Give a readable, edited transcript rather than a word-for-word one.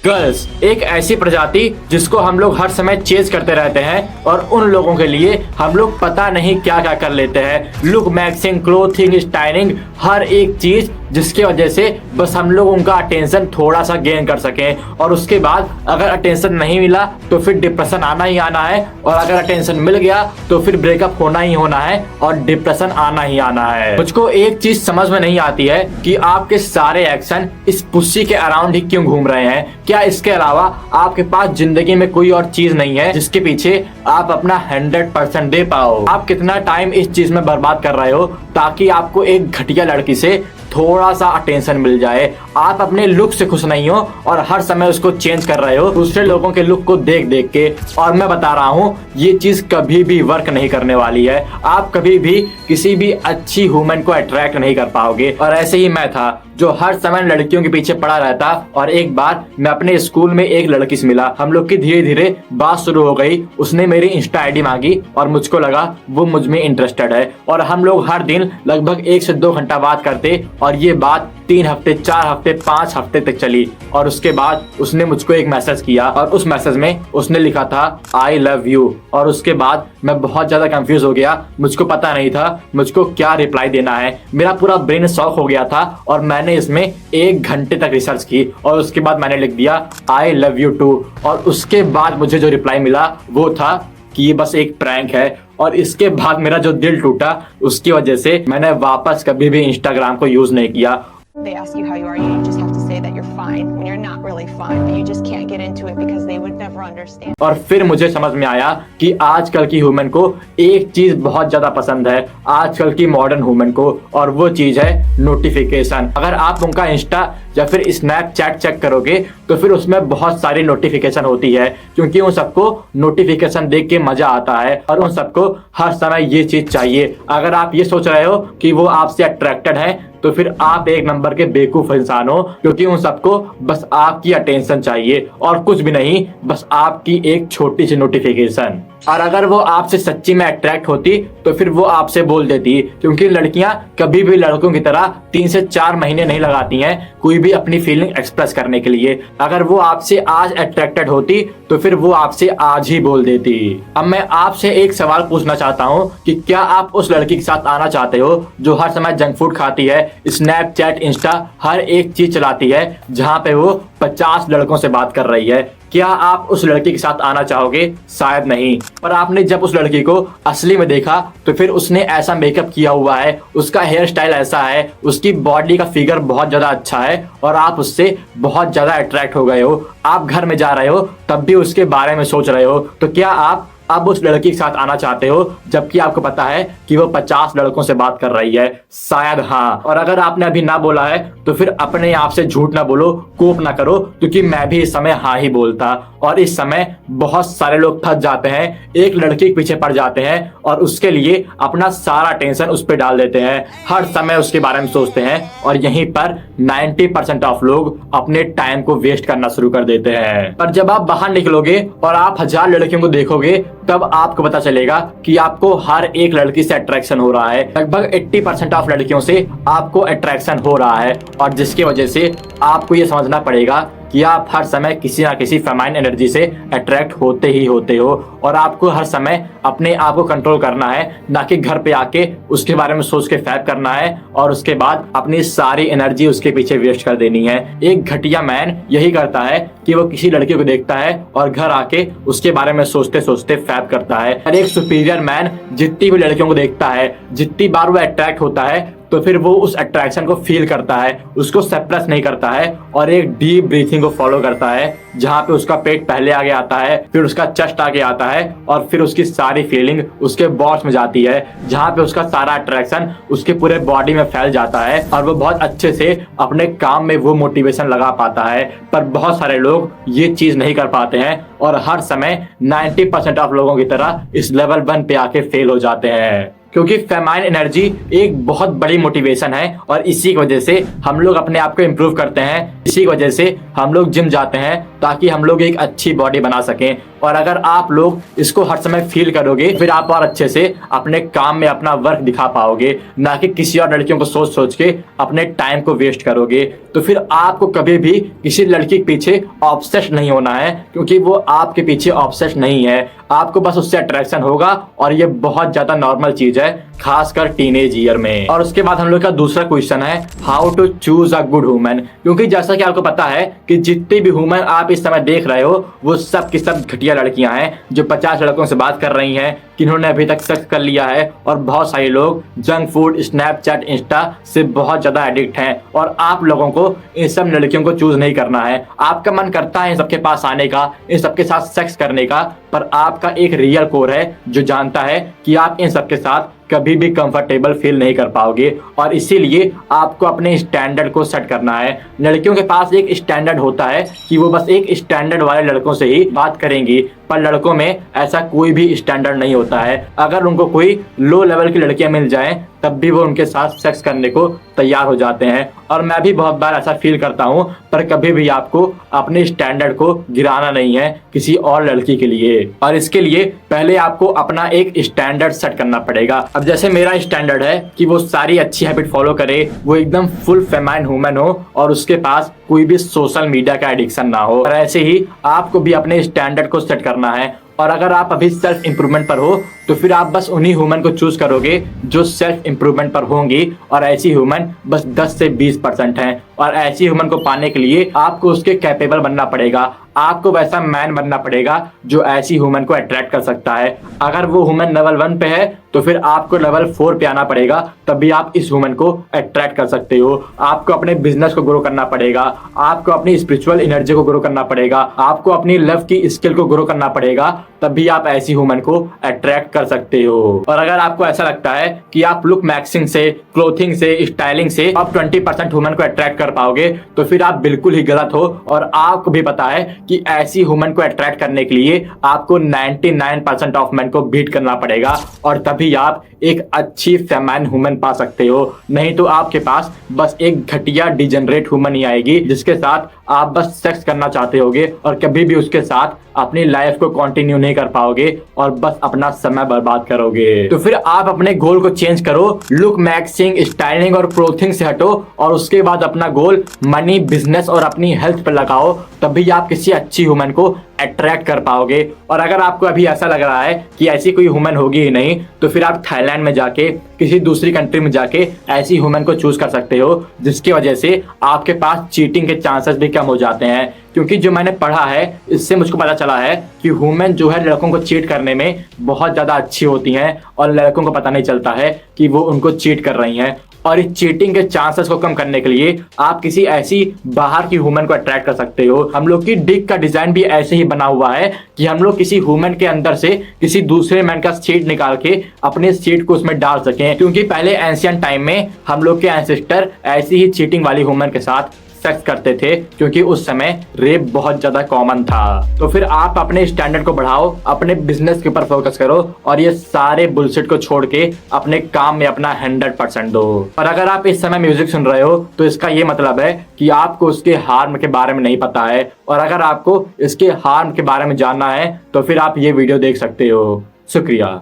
Girls एक ऐसी प्रजाति जिसको हम लोग हर समय चेज करते रहते हैं और उन लोगों के लिए हम लोग पता नहीं क्या क्या कर लेते हैं। लुक मैक्सिंग, क्लोथिंग, स्टाइलिंग, हर एक चीज जिसकी वजह से बस हम लोग उनका अटेंशन थोड़ा सा गेन कर सकें। और उसके बाद अगर अटेंशन नहीं मिला तो फिर डिप्रेशन आना ही आना है, और अगर अटेंशन मिल गया तो फिर ब्रेकअप होना ही होना है और डिप्रेशन आना ही आना है। मुझको एक चीज समझ में नहीं आती है कि आपके सारे एक्शन इस पुस्सी के अराउंड ही क्यों घूम रहे हैं। क्या इसके अलावा आपके पास जिंदगी में कोई और चीज नहीं है जिसके पीछे आप अपना 100% दे पाओ? आप कितना टाइम इस चीज में बर्बाद कर रहे हो ताकि आपको एक घटिया लड़की से थोड़ा सा अटेंशन मिल जाए? आप अपने लुक से खुश नहीं हो और हर समय उसको चेंज कर रहे हो दूसरे लोगों के लुक को देख देख के। और मैं बता रहा हूँ ये चीज कभी भी वर्क नहीं करने वाली है। आप कभी भी किसी भी अच्छी वुमन को अट्रैक्ट नहीं कर पाओगे। और ऐसे ही मैं था जो हर समय लड़कियों के पीछे पड़ा रहता, और एक बार मैं अपने स्कूल में एक लड़की से मिला। हम लोग की धीरे धीरे बात शुरू हो गई। उसने मेरी इंस्टा आईडी मांगी और मुझको लगा वो मुझ में इंटरेस्टेड है, और हम लोग हर दिन लगभग 1 से 2 घंटा बात करते। और ये बात 3 हफ्ते, 4 हफ्ते, 5 हफ्ते तक चली। और उसके बाद उसने मुझको एक मैसेज किया और उस मैसेज में उसने लिखा था आई लव यू। और उसके बाद मैं बहुत ज्यादा कंफ्यूज हो गया। मुझको पता नहीं था मुझको क्या रिप्लाई देना है। मेरा पूरा ब्रेन शॉक हो गया था और मैंने इसमें 1 घंटे तक रिसर्च की और उसके बाद मैंने लिख दिया आई लव यू टू। और उसके बाद मुझे जो रिप्लाई मिला वो था कि ये बस एक प्रैंक है। और इसके बाद मेरा जो दिल टूटा उसकी वजह से मैंने वापस कभी भी इंस्टाग्राम को यूज नहीं किया। They ask you how you are, you just have to say that you're fine when you're not really fine, but you just can't get into it because they would never understand. और फिर मुझे समझ में आया कि आजकल की human को एक चीज बहुत ज्यादा पसंद है, आजकल की मॉडर्न ह्यूमन को, और वो चीज है नोटिफिकेशन। अगर आप उनका इंस्टा या फिर स्नैपचैट चेक करोगे तो फिर उसमें बहुत सारी नोटिफिकेशन होती है, क्योंकि उन सबको नोटिफिकेशन देख के मजा आता है और उन सबको हर समय ये चीज चाहिए। अगर आप ये सोच रहे हो कि वो आपसे अट्रैक्टेड है तो फिर आप एक नंबर के बेवकूफ इंसान हो, क्योंकि उन सबको बस आपकी अटेंशन चाहिए और कुछ भी नहीं, बस आपकी एक छोटी सी नोटिफिकेशन। और अगर वो आपसे सच्ची में अट्रैक्ट होती तो फिर वो आपसे बोल देती, क्योंकि लड़कियां कभी भी लड़कों की तरह 3 से 4 महीने नहीं लगाती हैं कोई भी अपनी फीलिंग एक्सप्रेस करने के लिए। अगर वो आपसे आज अट्रैक्टेड होती तो फिर वो आपसे आज ही बोल देती। अब मैं आपसे एक सवाल पूछना चाहता हूँ कि क्या आप उस लड़की के साथ आना चाहते हो जो हर समय जंक फूड खाती है, स्नैपचैट, इंस्टा, हर एक चीज चलाती है, जहाँ पे वो 50 लड़कों से बात कर रही है? क्या आप उस लड़की के साथ आना चाहोगे? शायद नहीं। पर आपने जब उस लड़की को असली में देखा तो फिर उसने ऐसा मेकअप किया हुआ है, उसका हेयर स्टाइल ऐसा है, उसकी बॉडी का फिगर बहुत ज्यादा अच्छा है, और आप उससे बहुत ज्यादा अट्रैक्ट हो गए हो। आप घर में जा रहे हो तब भी उसके बारे में सोच रहे हो। तो क्या आप अब उस लड़की के साथ आना चाहते हो जबकि आपको पता है कि वो 50 लड़कों से बात कर रही है? शायद हाँ। और अगर आपने अभी ना बोला है तो फिर अपने आप से झूठ ना बोलो, कोप ना करो, क्योंकि मैं भी इस समय हाँ ही बोलता। और इस समय बहुत सारे लोग फंस जाते हैं, एक लड़की के पीछे पड़ जाते हैं और उसके लिए अपना सारा टेंशन उस पर डाल देते हैं, हर समय उसके बारे में सोचते हैं, और यहीं पर 90% ऑफ लोग अपने टाइम को वेस्ट करना शुरू कर देते हैं। पर जब आप बाहर निकलोगे और आप 1000 लड़कियों को देखोगे तब आपको पता चलेगा कि आपको हर एक लड़की से अट्रैक्शन हो रहा है। लगभग 80% ऑफ लड़कियों से आपको अट्रैक्शन हो रहा है, और जिसकी वजह से आपको ये समझना पड़ेगा कि आप हर समय किसी ना किसी फेमाइन एनर्जी से अट्रैक्ट होते ही होते हो। और आपको हर समय अपने आप को कंट्रोल करना है, ना कि घर पे आके उसके बारे में सोच के फैब करना है और उसके बाद अपनी सारी एनर्जी उसके पीछे वेस्ट कर देनी है। एक घटिया मैन यही करता है कि वो किसी लड़की को देखता है और घर आके उसके बारे में सोचते सोचते फैब करता है। और एक सुपीरियर मैन जितनी भी लड़कियों को देखता है, जितनी बार वो अट्रैक्ट होता है, तो फिर वो उस अट्रैक्शन को फील करता है, उसको सप्रेस नहीं करता है, और एक डीप ब्रीथिंग को फॉलो करता है, जहाँ पे उसका पेट पहले आगे आता है, फिर उसका चेस्ट आगे आता है, और फिर उसकी सारी फीलिंग उसके बॉड्स में जाती है, जहाँ पे उसका सारा अट्रैक्शन उसके पूरे बॉडी में फैल जाता है, और वो बहुत अच्छे से अपने काम में वो मोटिवेशन लगा पाता है। पर बहुत सारे लोग ये चीज नहीं कर पाते हैं और हर समय 90% ऑफ लोगों की तरह इस लेवल 1 पे आके फेल हो जाते हैं। क्योंकि फेमाइन एनर्जी एक बहुत बड़ी मोटिवेशन है और इसी की वजह से हम लोग अपने आप को इम्प्रूव करते हैं। इसी की वजह से हम लोग जिम जाते हैं ताकि हम लोग एक अच्छी बॉडी बना सकें। और अगर आप लोग इसको हर समय फील करोगे फिर आप और अच्छे से अपने काम में अपना वर्क दिखा पाओगे, ना कि किसी और लड़कियों को सोच सोच के अपने टाइम को वेस्ट करोगे। तो फिर आपको कभी भी किसी लड़की के पीछे ऑब्सेस नहीं होना है, क्योंकि वो आपके पीछे ऑब्सेस नहीं है। आपको बस उससे अट्रैक्शन होगा और ये बहुत ज्यादा नॉर्मल चीज है, खासकर टीनेज ईयर में। और उसके बाद हम लोग का दूसरा क्वेश्चन है how to choose a good woman. क्योंकि जैसा कि आपको पता है कि जितनी भी वुमन आप इस समय देख रहे हो वो सब की सब घटिया लड़कियां हैं, जो 50 लड़कों से बात कर रही हैं, किन्होंने अभी तक सेक्स कर लिया है। और बहुत सारे लोग जंक फूड, स्नैपचैट, इंस्टा से बहुत ज्यादा एडिक्ट हैं। और आप लोगों को इन सब लड़कियों को चूज नहीं करना है। आपका मन करता है इन सबके पास आने का, इन सबके साथ सेक्स करने का, पर आपका एक रियल कोर है जो जानता है कि आप इन सबके साथ कभी भी कंफर्टेबल फील नहीं कर पाओगे। और इसीलिए आपको अपने स्टैंडर्ड को सेट करना है। लड़कियों के पास एक स्टैंडर्ड होता है कि वो बस एक स्टैंडर्ड वाले लड़कों से ही बात करेंगी, पर लड़कों में ऐसा कोई भी स्टैंडर्ड नहीं होता है। अगर उनको कोई लो लेवल की लड़कियां मिल जाएं तब भी वो उनके साथ सेक्स करने को तैयार हो जाते हैं। और मैं भी बहुत बार ऐसा फील करता हूं, पर कभी भी आपको अपने स्टैंडर्ड को गिराना नहीं है किसी और लड़की के लिए। और इसके लिए पहले आपको अपना एक स्टैंडर्ड सेट करना पड़ेगा। अब जैसे मेरा स्टैंडर्ड है कि वो सारी अच्छी हैबिट फॉलो करे, वो एकदम फुल फेमाइन वुमन हो और उसके पास कोई भी सोशल मीडिया का एडिक्शन ना हो। और ऐसे ही आपको भी अपने स्टैंडर्ड को सेट करना है। और अगर आप अभी सेल्फ इंप्रूवमेंट पर हो तो फिर आप बस उन्हीं ह्यूमन को चूज करोगे जो सेल्फ इंप्रूवमेंट पर होंगी। और ऐसी ह्यूमन बस 10 से 20% हैं। और ऐसी ह्यूमन को पाने के लिए आपको उसके कैपेबल बनना पड़ेगा। आपको वैसा मैन बनना पड़ेगा जो ऐसी ह्यूमन को अट्रैक्ट कर सकता है। अगर वो ह्यूमन लेवल 1 पे है तो फिर आपको लेवल 4 पे आना पड़ेगा, तभी आप इस ह्यूमन को अट्रैक्ट कर सकते हो। आपको अपने बिजनेस को ग्रो करना पड़ेगा, आपको अपनी स्पिरिचुअल एनर्जी को ग्रो करना पड़ेगा, आपको अपनी लव की स्किल को ग्रो करना पड़ेगा, तभी आप ऐसी ह्यूमन को अट्रैक्ट कर सकते हो। और अगर आपको ऐसा लगता है कि आप लुक मैक्सिंग से, क्लोथिंग से, स्टाइलिंग से आप 20% ह्यूमन को अट्रैक्ट कर पाओगे तो फिर आप बिल्कुल ही गलत हो। और आपको भी पता है कि ऐसी ह्यूमन को अट्रैक्ट करने के लिए आपको 99% ऑफ मैन को बीट करना पड़ेगा, और तभी आप एक अच्छी फेमाइन ह्यूमन पा सकते हो। नहीं तो आपके पास बस एक घटिया डिजेनरेट ह्यूमन ही आएगी जिसके साथ आप बस सेक्स करना चाहते होगे और कभी भी उसके साथ अपनी लाइफ को कंटिन्यू नहीं कर पाओगे और बस अपना समय बर्बाद करोगे। तो फिर आप अपने गोल को चेंज करो, लुक मैक्सिंग, स्टाइलिंग और क्लोथिंग से हटो और उसके बाद अपना गोल मनी, बिजनेस और अपनी हेल्थ पर लगाओ, तभी आप किसी अच्छी ह्यूमन को अट्रैक्ट कर पाओगे। और अगर आपको अभी ऐसा लग रहा है कि ऐसी कोई ह्यूमन होगी ही नहीं, तो फिर आप थाईलैंड में जाके, किसी दूसरी कंट्री में जाके ऐसी ह्यूमन को चूज कर सकते हो, जिसकी वजह से आपके पास चीटिंग के चांसेस भी कम हो जाते हैं। क्योंकि जो मैंने पढ़ा है इससे मुझको पता चला है कि ह्यूमन जो है लड़कों को चीट करने में बहुत ज्यादा अच्छी होती हैं और लड़कों को पता नहीं चलता है कि वो उनको चीट कर रही हैं। और इस चीटिंग के चांसेस को कम करने के लिए आप किसी ऐसी बाहर की ह्यूमन को अट्रैक्ट कर सकते हो। हम लोग की डिक का डिजाइन भी ऐसे ही बना हुआ है कि हम लोग किसी ह्यूमन के अंदर से किसी दूसरे मैन का सीड निकाल के अपने सीड को उसमें डाल सकें। क्योंकि पहले एंशियंट टाइम में हम लोग के एंसेस्टर ऐसी ही चीटिंग वाली ह्यूमन के साथ सेक्स करते थे, क्योंकि उस समय रेप बहुत ज्यादा कॉमन था। तो फिर आप अपने स्टैंडर्ड को बढ़ाओ, अपने बिजनेस के ऊपर फोकस करो और ये सारे बुलशिट को छोड़ के अपने काम में अपना 100% दो। और अगर आप इस समय म्यूजिक सुन रहे हो तो इसका ये मतलब है कि आपको उसके हार्म के बारे में नहीं पता है। और अगर आपको इसके हार्म के बारे में जानना है तो फिर आप ये वीडियो देख सकते हो। शुक्रिया।